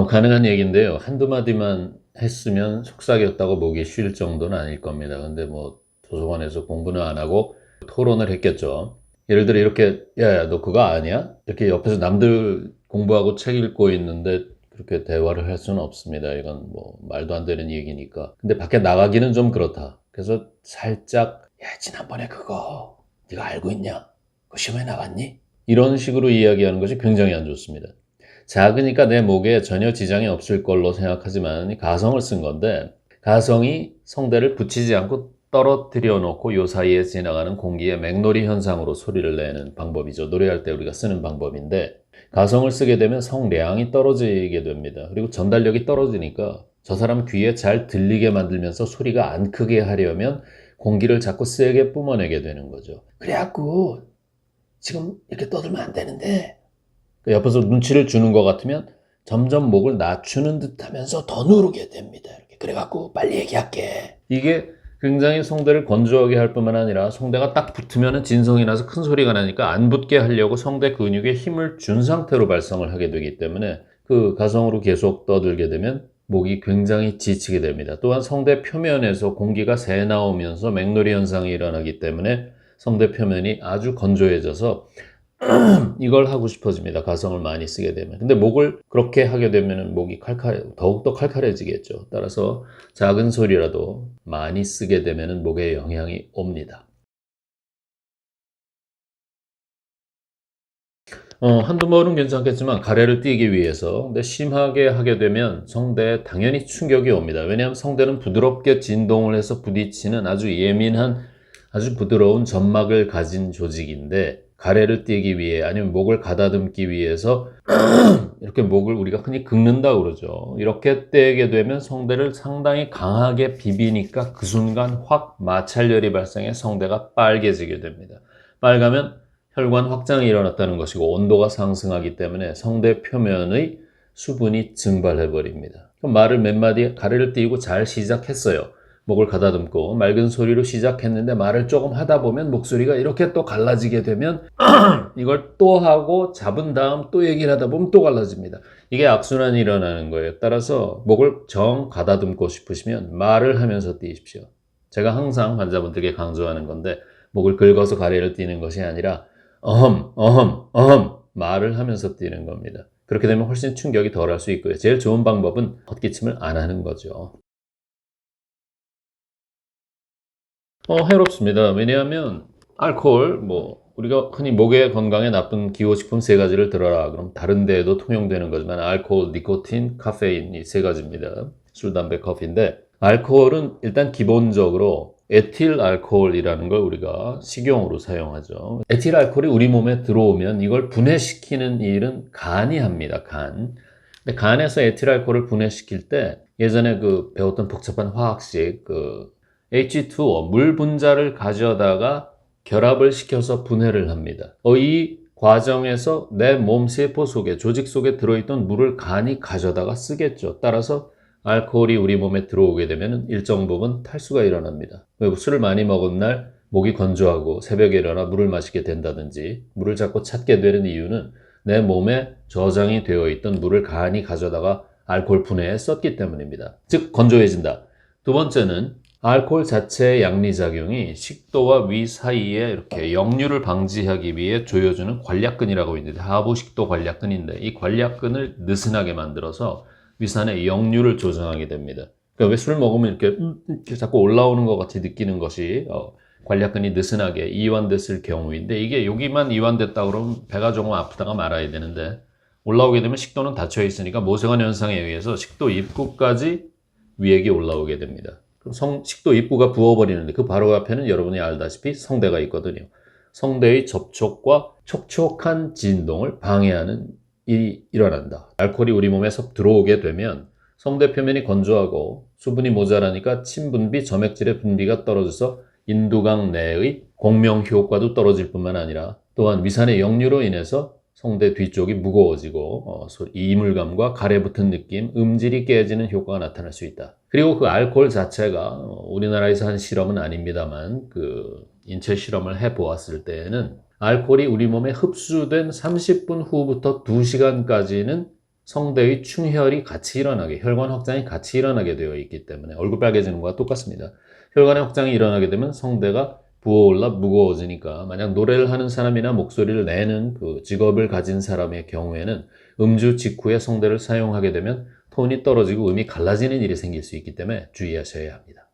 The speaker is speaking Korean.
가능한 얘기인데요. 한두 마디만 했으면 속삭였다고 보기 쉬울 정도는 아닐 겁니다. 근데 뭐 도서관에서 공부는 안 하고 토론을 했겠죠. 예를 들어 이렇게 "야야 너 그거 아냐?" 이렇게 옆에서 남들 공부하고 책 읽고 있는데 그렇게 대화를 할 수는 없습니다. 이건 뭐 말도 안 되는 얘기니까. 근데 밖에 나가기는 좀 그렇다. 그래서 살짝 "야 지난번에 그거 네가 알고 있냐? 그거 시험에 나갔니?" 이런 식으로 이야기하는 것이 굉장히 안 좋습니다. 작으니까 내 목에 전혀 지장이 없을 걸로 생각하지만 이 가성을 쓴 건데, 가성이 성대를 붙이지 않고 떨어뜨려 놓고 요 사이에 지나가는 공기의 맥놀이 현상으로 소리를 내는 방법이죠. 노래할 때 우리가 쓰는 방법인데, 가성을 쓰게 되면 성량이 떨어지게 됩니다. 그리고 전달력이 떨어지니까 저 사람 귀에 잘 들리게 만들면서 소리가 안 크게 하려면 공기를 자꾸 세게 뿜어내게 되는 거죠. 그래갖고 지금 이렇게 떠들면 안 되는데, 옆에서 눈치를 주는 것 같으면 점점 목을 낮추는 듯 하면서 더 누르게 됩니다. 이렇게. 그래갖고 빨리 얘기할게. 이게 굉장히 성대를 건조하게 할 뿐만 아니라 성대가 딱 붙으면 진성이 나서 큰 소리가 나니까 안 붙게 하려고 성대 근육에 힘을 준 상태로 발성을 하게 되기 때문에 그 가성으로 계속 떠들게 되면 목이 굉장히 지치게 됩니다. 또한 성대 표면에서 공기가 새 나오면서 맥놀이 현상이 일어나기 때문에 성대 표면이 아주 건조해져서 이걸 하고 싶어집니다. 가성을 많이 쓰게 되면. 근데 목을 그렇게 하게 되면 목이 더욱더 칼칼해지겠죠. 따라서 작은 소리라도 많이 쓰게 되면 목에 영향이 옵니다. 한두 번은 괜찮겠지만 가래를 띄기 위해서. 근데 심하게 하게 되면 성대에 당연히 충격이 옵니다. 왜냐하면 성대는 부드럽게 진동을 해서 부딪히는 아주 예민한, 아주 부드러운 점막을 가진 조직인데, 가래를 띄기 위해 아니면 목을 가다듬기 위해서 이렇게 목을 우리가 흔히 긁는다 그러죠. 이렇게 떼게 되면 성대를 상당히 강하게 비비니까 그 순간 확 마찰열이 발생해 성대가 빨개지게 됩니다. 빨가면 혈관 확장이 일어났다는 것이고 온도가 상승하기 때문에 성대 표면의 수분이 증발해 버립니다. 말을 몇 마디 가래를 띄우고 잘 시작했어요. 목을 가다듬고 맑은 소리로 시작했는데 말을 조금 하다 보면 목소리가 이렇게 또 갈라지게 되면 이걸 또 하고 잡은 다음 또 얘기를 하다 보면 또 갈라집니다. 이게 악순환이 일어나는 거예요. 따라서 목을 정 가다듬고 싶으시면 말을 하면서 띄십시오. 제가 항상 환자분들에게 강조하는 건데, 목을 긁어서 가래를 띄는 것이 아니라 어흠 어흠 어흠 말을 하면서 띄는 겁니다. 그렇게 되면 훨씬 충격이 덜할 수 있고요. 제일 좋은 방법은 헛기침을 안 하는 거죠. 해롭습니다. 왜냐하면 알코올, 뭐 우리가 흔히 목의 건강에 나쁜 기호식품 세 가지를 들어라. 그럼 다른 데에도 통용되는 거지만 알코올, 니코틴, 카페인 이 세 가지입니다. 술, 담배, 커피인데, 알코올은 일단 기본적으로 에틸 알코올이라는 걸 우리가 식용으로 사용하죠. 에틸 알코올이 우리 몸에 들어오면 이걸 분해시키는 일은 간이 합니다. 간. 근데 간에서 에틸 알코올을 분해시킬 때 예전에 그 배웠던 복잡한 화학식, 그 H2O 물 분자를 가져다가 결합을 시켜서 분해를 합니다. 이 과정에서 내 몸 세포 속에, 조직 속에 들어있던 물을 간이 가져다가 쓰겠죠. 따라서 알코올이 우리 몸에 들어오게 되면 일정 부분 탈수가 일어납니다. 술을 많이 먹은 날 목이 건조하고 새벽에 일어나 물을 마시게 된다든지, 물을 자꾸 찾게 되는 이유는 내 몸에 저장이 되어 있던 물을 간이 가져다가 알코올 분해에 썼기 때문입니다. 즉 건조해진다. 두 번째는 알코올 자체의 양리작용이 식도와 위 사이에 이렇게 역류를 방지하기 위해 조여주는 관략근이라고 있는데, 하부식도 관략근인데, 이 관략근을 느슨하게 만들어서 위산의 역류를 조정하게 됩니다. 그러니까 왜 술 먹으면 이렇게 자꾸 올라오는 것 같이 느끼는 것이 관략근이 느슨하게 이완됐을 경우인데, 이게 여기만 이완됐다 그러면 배가 조금 아프다가 말아야 되는데, 올라오게 되면 식도는 닫혀 있으니까 모세관 현상에 의해서 식도 입구까지 위액이 올라오게 됩니다. 식도 입구가 부어버리는데 그 바로 앞에는 여러분이 알다시피 성대가 있거든요. 성대의 접촉과 촉촉한 진동을 방해하는 일이 일어난다. 알코올이 우리 몸에 서 들어오게 되면 성대 표면이 건조하고 수분이 모자라니까 침 분비, 점액질의 분비가 떨어져서 인두강 내의 공명 효과도 떨어질 뿐만 아니라 또한 위산의 역류로 인해서 성대 뒤쪽이 무거워지고 이물감과 가래 붙은 느낌, 음질이 깨지는 효과가 나타날 수 있다. 그리고 그 알코올 자체가 우리나라에서 한 실험은 아닙니다만 그 인체 실험을 해보았을 때에는 알코올이 우리 몸에 흡수된 30분 후부터 2시간까지는 성대의 충혈이 같이 일어나게, 혈관 확장이 같이 일어나게 되어 있기 때문에 얼굴 빨개지는 것과 똑같습니다. 혈관의 확장이 일어나게 되면 성대가 부어올라 무거워지니까 만약 노래를 하는 사람이나 목소리를 내는 그 직업을 가진 사람의 경우에는 음주 직후에 성대를 사용하게 되면 톤이 떨어지고 음이 갈라지는 일이 생길 수 있기 때문에 주의하셔야 합니다.